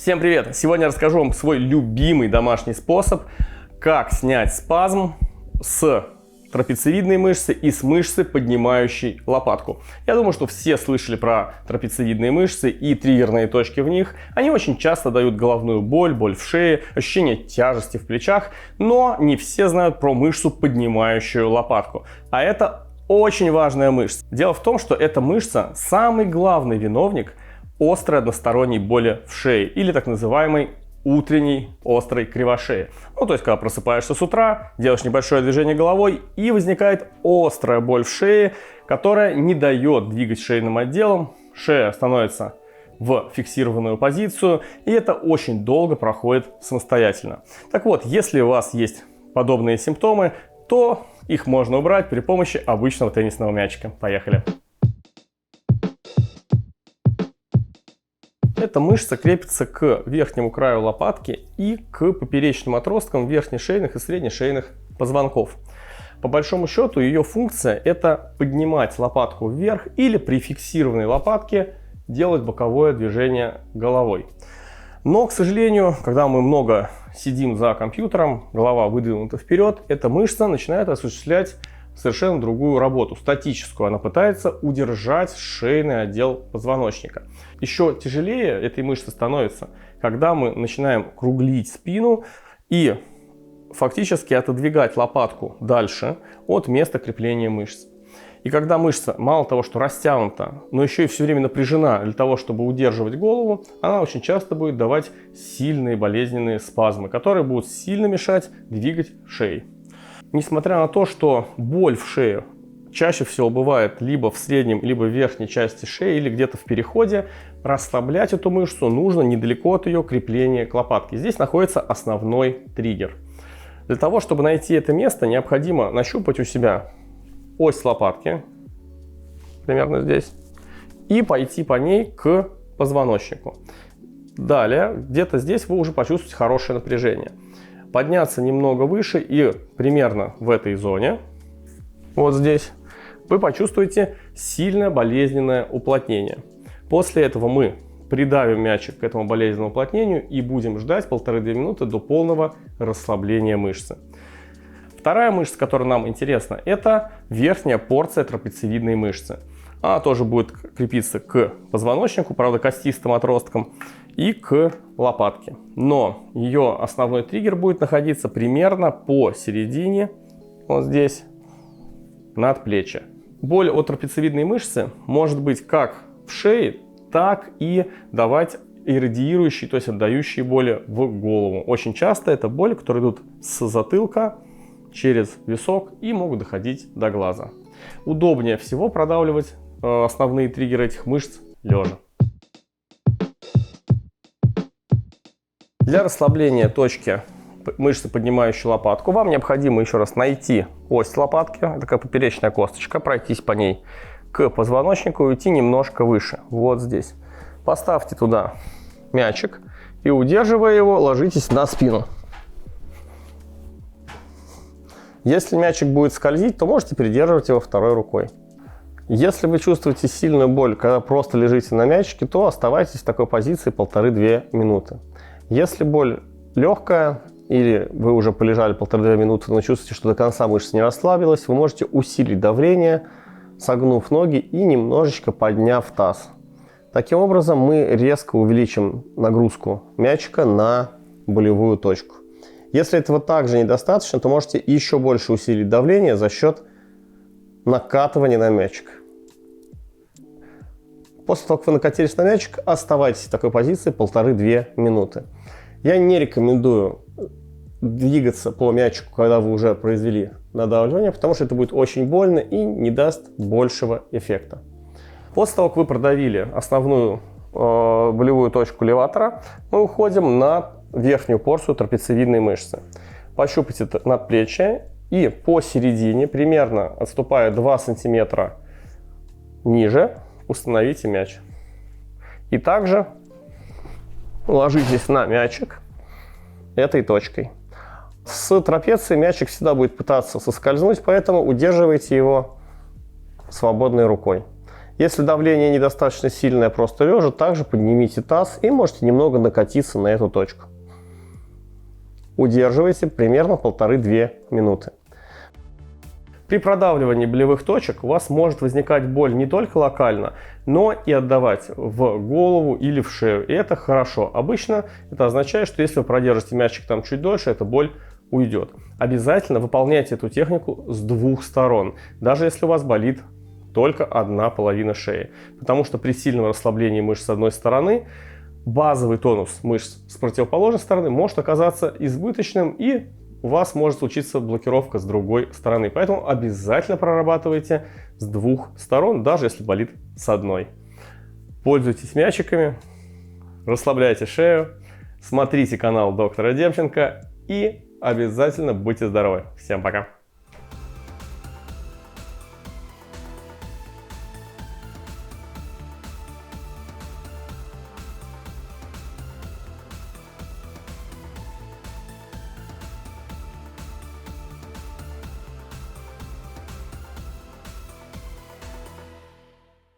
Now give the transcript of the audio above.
Всем привет! Сегодня я расскажу вам свой любимый домашний способ, как снять спазм с трапециевидной мышцы и с мышцы, поднимающей лопатку. Я думаю, что все слышали про трапециевидные мышцы и триггерные точки в них. Они очень часто дают головную боль, боль в шее, ощущение тяжести в плечах, но не все знают про мышцу, поднимающую лопатку. А это очень важная мышца. Дело в том, что эта мышца самый главный виновник острой односторонней боли в шее или так называемой утренней острой кривошеи. Ну, то есть, когда просыпаешься с утра, делаешь небольшое движение головой и возникает острая боль в шее, которая не дает двигать шейным отделом. Шея становится в фиксированную позицию, и это очень долго проходит самостоятельно. Так вот, если у вас есть подобные симптомы, то их можно убрать при помощи обычного теннисного мячика. Поехали! Эта мышца крепится к верхнему краю лопатки и к поперечным отросткам верхнешейных и среднешейных позвонков. По большому счету ее функция — это поднимать лопатку вверх или при фиксированной лопатке делать боковое движение головой. Но, к сожалению, когда мы много сидим за компьютером, голова выдвинута вперед, эта мышца начинает осуществлять совершенно другую работу, статическую. Она пытается удержать шейный отдел позвоночника. Еще тяжелее этой мышце становится, когда мы начинаем круглить спину и фактически отодвигать лопатку дальше от места крепления мышц. И когда мышца мало того, что растянута, но еще и все время напряжена для того, чтобы удерживать голову, она очень часто будет давать сильные болезненные спазмы, которые будут сильно мешать двигать шеей. Несмотря на то, что боль в шее чаще всего бывает либо в среднем, либо в верхней части шеи, или где-то в переходе, расслаблять эту мышцу нужно недалеко от ее крепления к лопатке. Здесь находится основной триггер. Для того, чтобы найти это место, необходимо нащупать у себя ось лопатки, примерно здесь, и пойти по ней к позвоночнику. Далее, где-то здесь вы уже почувствуете хорошее напряжение. Подняться немного выше и примерно в этой зоне, вот здесь, вы почувствуете сильное болезненное уплотнение. После этого мы придавим мячик к этому болезненному уплотнению и будем ждать 1,5-2 минуты до полного расслабления мышцы. Вторая мышца, которая нам интересна, это верхняя порция трапециевидной мышцы. Она тоже будет крепиться к позвоночнику, правда, костистым отросткам, и к лопатке. Но ее основной триггер будет находиться примерно посередине, вот здесь, надплечья. Боль от трапециевидной мышцы может быть как в шее, так и давать иррадиирующие, то есть отдающие боли в голову. Очень часто это боли, которые идут с затылка через висок и могут доходить до глаза. Удобнее всего продавливать основные триггеры этих мышц лежа. Для расслабления точки мышцы, поднимающей лопатку, вам необходимо еще раз найти ось лопатки, это такая поперечная косточка, пройтись по ней к позвоночнику и уйти немножко выше, вот здесь. Поставьте туда мячик и, удерживая его, ложитесь на спину. Если мячик будет скользить, то можете придерживать его второй рукой. Если вы чувствуете сильную боль, когда просто лежите на мячике, то оставайтесь в такой позиции 1,5-2 минуты. Если боль легкая или вы уже полежали 1,5-2 минуты, но чувствуете, что до конца мышца не расслабилась, вы можете усилить давление, согнув ноги и немножечко подняв таз. Таким образом мы резко увеличим нагрузку мячика на болевую точку. Если этого также недостаточно, то можете еще больше усилить давление за счет накатывания на мячик. После того, как вы накатились на мячик, оставайтесь в такой позиции 1,5-2 минуты. Я не рекомендую двигаться по мячику, когда вы уже произвели надавливание, потому что это будет очень больно и не даст большего эффекта. После того, как вы продавили основную болевую точку леватора, мы уходим на верхнюю порцию трапециевидной мышцы. Пощупайте надплечье и посередине, примерно отступая 2 см ниже, установите мяч. И также ложитесь на мячик этой точкой. С трапеции мячик всегда будет пытаться соскользнуть, поэтому удерживайте его свободной рукой. Если давление недостаточно сильное, просто лежа, также поднимите таз и можете немного накатиться на эту точку. Удерживайте примерно 1,5-2 минуты. При продавливании болевых точек у вас может возникать боль не только локально, но и отдавать в голову или в шею. И это хорошо. Обычно это означает, что если вы продержите мячик там чуть дольше, эта боль уйдет. Обязательно выполняйте эту технику с двух сторон, даже если у вас болит только одна половина шеи. Потому что при сильном расслаблении мышц с одной стороны, базовый тонус мышц с противоположной стороны может оказаться избыточным, и у вас может случиться блокировка с другой стороны. Поэтому обязательно прорабатывайте с двух сторон, даже если болит с одной. Пользуйтесь мячиками, расслабляйте шею, смотрите канал доктора Демченко и обязательно будьте здоровы. Всем пока!